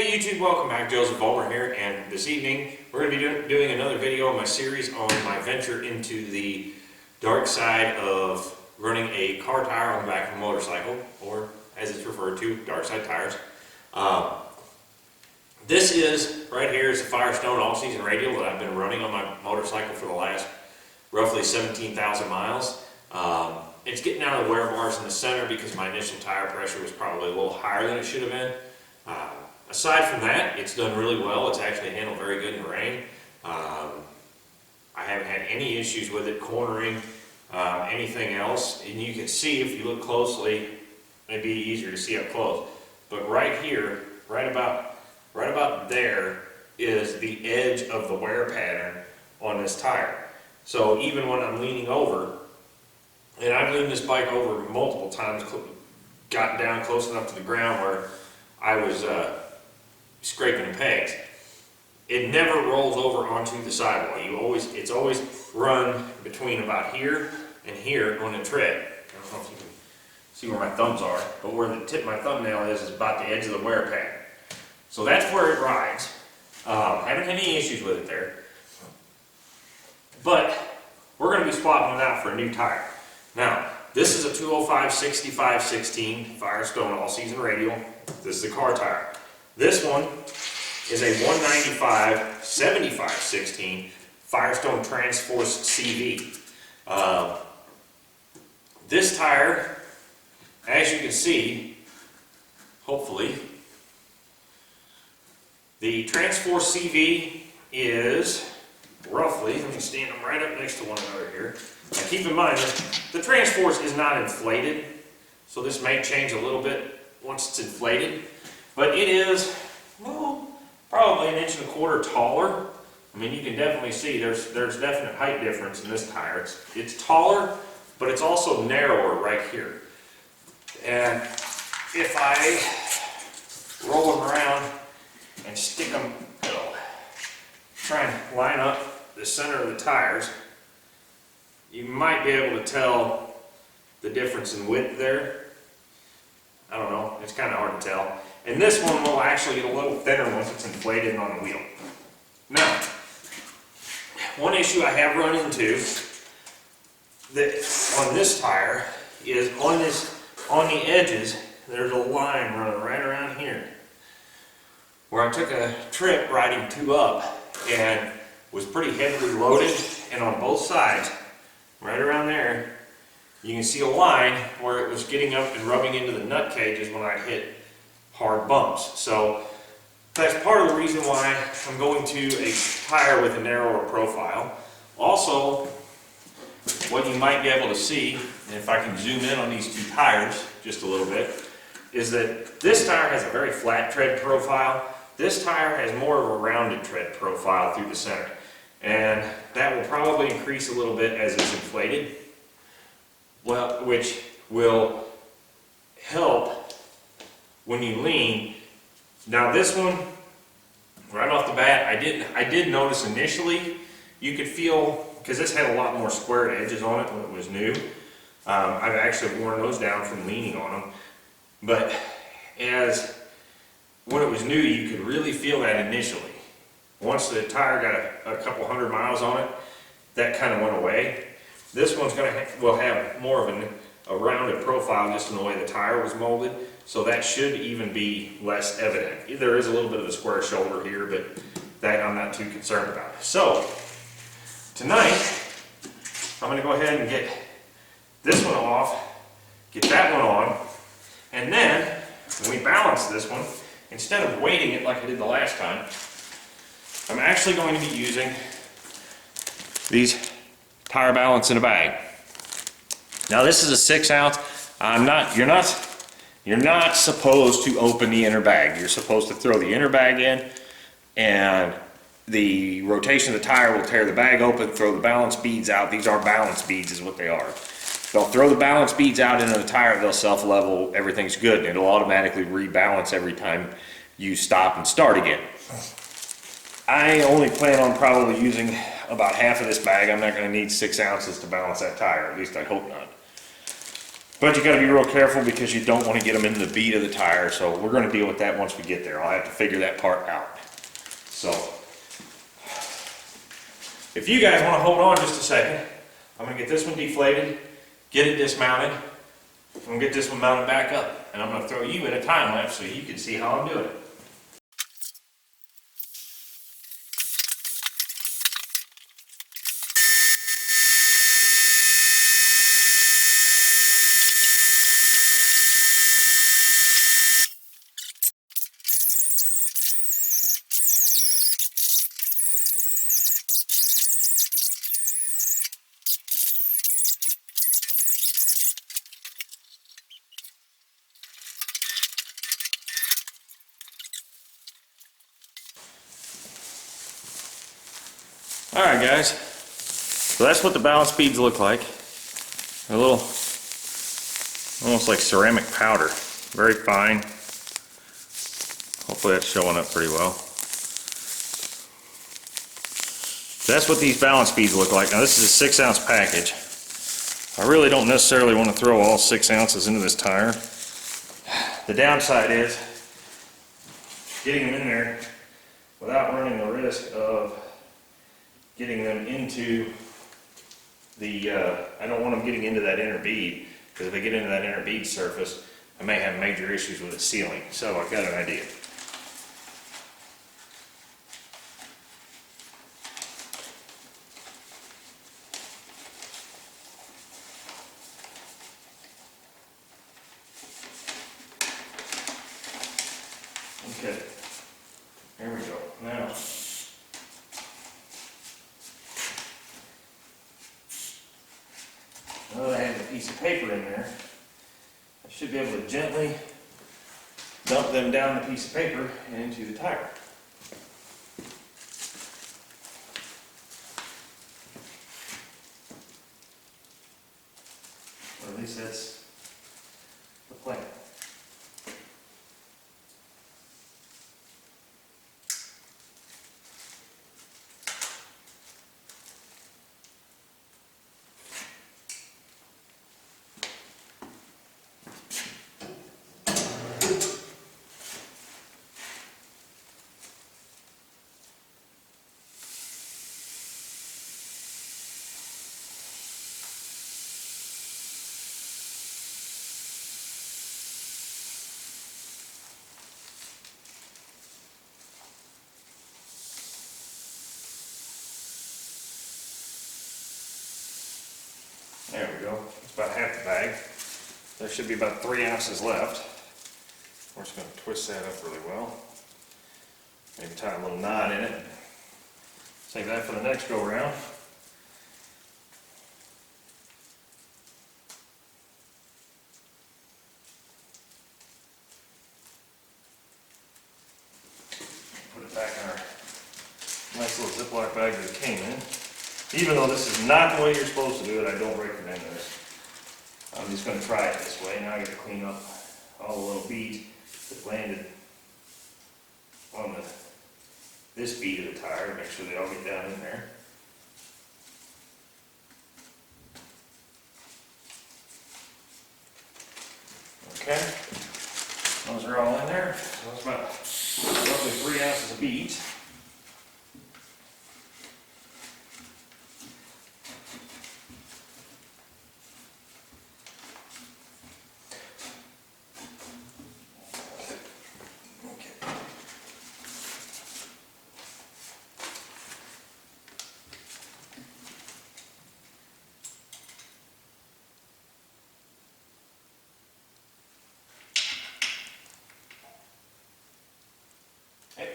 Hey YouTube, welcome back. Joseph Vollmer here, and this evening we're going to be doing another video in my series on my venture into the dark side of running a car tire on the back of a motorcycle, or as it's referred to, Darkside tires. This is, right here, is a Firestone all-season radial that I've been running on my motorcycle for the last roughly 17,000 miles. It's getting out of the wear bars in the center because my initial tire pressure was probably a little higher than it should have been. Aside from that, it's done really well. It's actually handled very good in the rain. I haven't had any issues with it cornering, anything else. And you can see, if you look closely, it'd be easier to see up close. But right here, right about there, is the edge of the wear pattern on this tire. So even when I'm leaning over, and I've leaned this bike over multiple times, gotten down close enough to the ground where I was scraping the pegs, it never rolls over onto the sidewall. It's always run between about here and here on the tread. I don't know if you can see where my thumbs are, but where the tip of my thumbnail is about the edge of the wear pattern. So that's where it rides. Haven't had any issues with it there. But we're going to be swapping it out for a new tire. Now, this is a 205/65/16 Firestone all-season radial. This is a car tire. This one is a 195/75/16 Firestone Transforce CV. This tire, as you can see, hopefully, the Transforce CV is roughly, let me stand them right up next to one another here. Now keep in mind that the Transforce is not inflated, so this may change a little bit once it's inflated. But it is, well, probably 1.25 inches taller. I mean, you can definitely see there's definite height difference in this tire. It's taller, but it's also narrower right here. And if I roll them around and stick them, try and line up the center of the tires, you might be able to tell the difference in width there. I don't know, it's kind of hard to tell. And this one will actually get a little thinner once it's inflated on the wheel. Now, one issue I have run into on this tire is on the edges, there's a line running right around here, where I took a trip riding 2 up and was pretty heavily loaded, and on both sides, right around there, you can see a line where it was getting up and rubbing into the nut cages when I hit hard bumps. So that's part of the reason why I'm going to a tire with a narrower profile. Also, what you might be able to see, and if I can zoom in on these 2 tires just a little bit, is that this tire has a very flat tread profile. This tire has more of a rounded tread profile through the center. And that will probably increase a little bit as it's inflated, well, which will help when you lean. Now this one, right off the bat, I did notice initially, you could feel, because this had a lot more squared edges on it when it was new. I've actually worn those down from leaning on them. But when it was new, you could really feel that initially. Once the tire got a couple hundred miles on it, that kind of went away. This one's will have more of a rounded profile just in the way the tire was molded, so that should even be less evident. There is a little bit of a square shoulder here, but that I'm not too concerned about. So tonight, I'm going to go ahead and get this one off, get that one on, and then when we balance this one, instead of weighting it like I did the last time, I'm actually going to be using these tire balance in a bag. Now this is a 6-ounce. You're not supposed to open the inner bag. You're supposed to throw the inner bag in, and the rotation of the tire will tear the bag open, throw the balance beads out. These are balance beads is what they are. They'll throw the balance beads out into the tire, they'll self-level, everything's good, and it'll automatically rebalance every time you stop and start again. I only plan on probably using about half of this bag. I'm not going to need 6 ounces to balance that tire, at least I hope not. But you gotta be real careful because you don't want to get them into the bead of the tire. So we're gonna deal with that once we get there. I'll have to figure that part out. So, if you guys want to hold on just a second, I'm gonna get this one deflated, get it dismounted. I'm gonna get this one mounted back up, and I'm gonna throw you in a time lapse so you can see how I'm doing it. Alright guys, so that's what the balance beads look like. A little, almost like ceramic powder, very fine. Hopefully that's showing up pretty well. That's what these balance beads look like. Now this is a 6-ounce package. I really don't necessarily want to throw all 6 ounces into this tire. The downside is getting them in there without running the risk of getting them into the, I don't want them getting into that inner bead, because if they get into that inner bead surface, I may have major issues with it sealing. So I've got an idea. Okay, there we go. Now, now that I have a piece of paper in there, I should be able to gently dump them down the piece of paper and into the tire. Or at least that's the plan. There we go. It's about half the bag. There should be about 3 ounces left. We're just going to twist that up really well. Maybe tie a little knot in it. Save that for the next go around. Put it back in our nice little Ziploc bag that it came in. Even though this is not the way you're supposed to do it, I don't recommend this. I'm just going to try it this way. Now I got to clean up all the little beads that landed on this bead of the tire. Make sure they all get down in there. Okay, those are all in there. So that's about roughly 3 ounces of beads.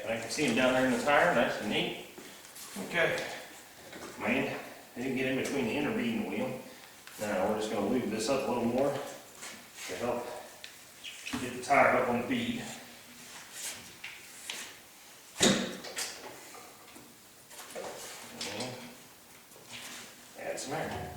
And I can see them down there in the tire, nice and neat. Okay, man, they didn't get in between the inner bead and wheel. Now we're just going to lube this up a little more to help get the tire up on the bead. And add some air.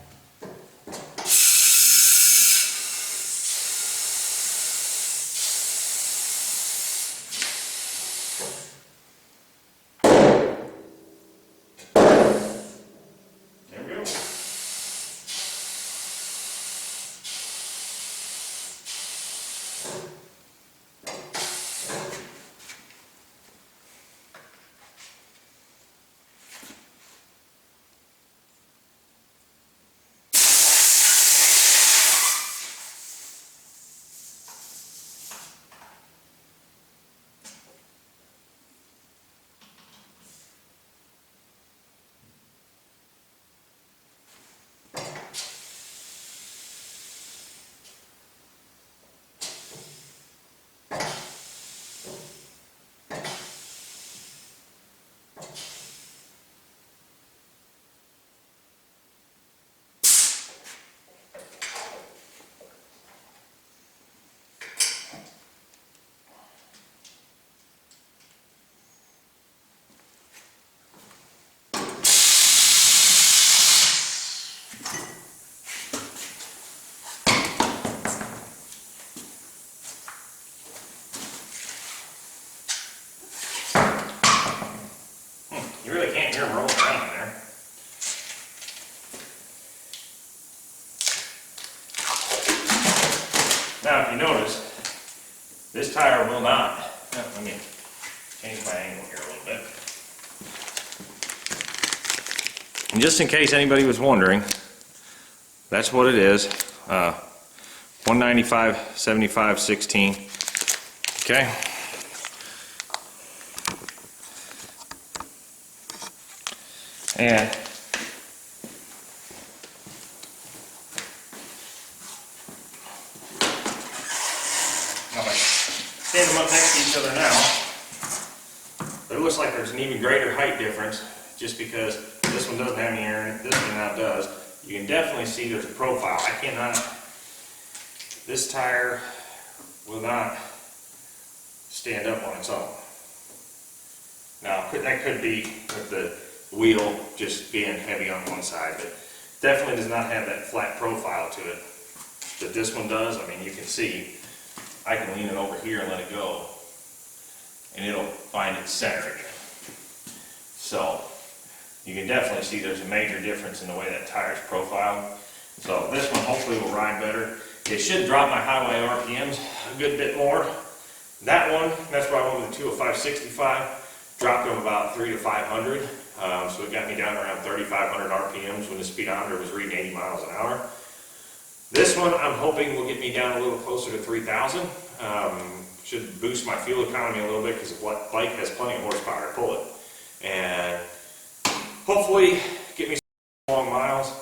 Now, if you notice, this tire will not, let me change my angle here a little bit. And just in case anybody was wondering, that's what it is. 195, 75, 16. Okay. And if I stand them up next to each other now, it looks like there's an even greater height difference just because this one doesn't have any air in it, this one now does. You can definitely see there's a profile. This tire will not stand up on its own. Now, that could be with the wheel just being heavy on one side, but definitely does not have that flat profile to it that this one does. I mean, you can see, I can lean it over here and let it go, and it'll find its center again. So, you can definitely see there's a major difference in the way that tire's profiled. So this one hopefully will ride better. It should drop my highway RPMs a good bit more. That one, that's why I went with the 205/65, dropped them about 300 to 500. So it got me down around 3,500 RPMs when the speedometer was reading 80 miles an hour. This one I'm hoping will get me down a little closer to 3,000. Should boost my fuel economy a little bit because the bike has plenty of horsepower to pull it. And hopefully get me some long miles.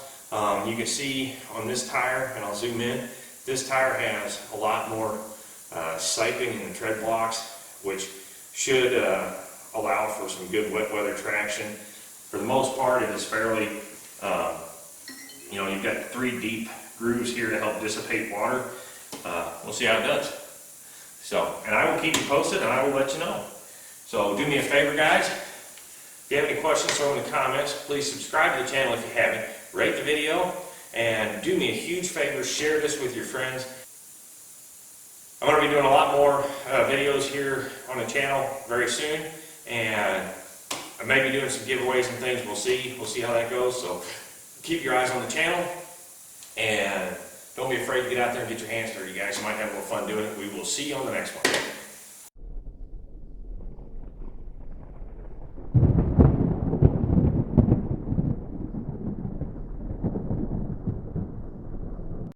You can see on this tire, and I'll zoom in, this tire has a lot more siping in the tread blocks, which should allow for some good wet weather traction. For the most part, it is fairly, you've got 3 deep grooves here to help dissipate water. We'll see how it does. So, and I will keep you posted and I will let you know. So do me a favor, guys. If you have any questions, throw them in the comments. Please subscribe to the channel if you haven't. Rate the video, and do me a huge favor, share this with your friends. I'm going to be doing a lot more videos here on the channel very soon, and I may be doing some giveaways and things. We'll see how that goes. So keep your eyes on the channel, and don't be afraid to get out there and get your hands dirty, guys. You might have a little fun doing it. We will see you on the next one.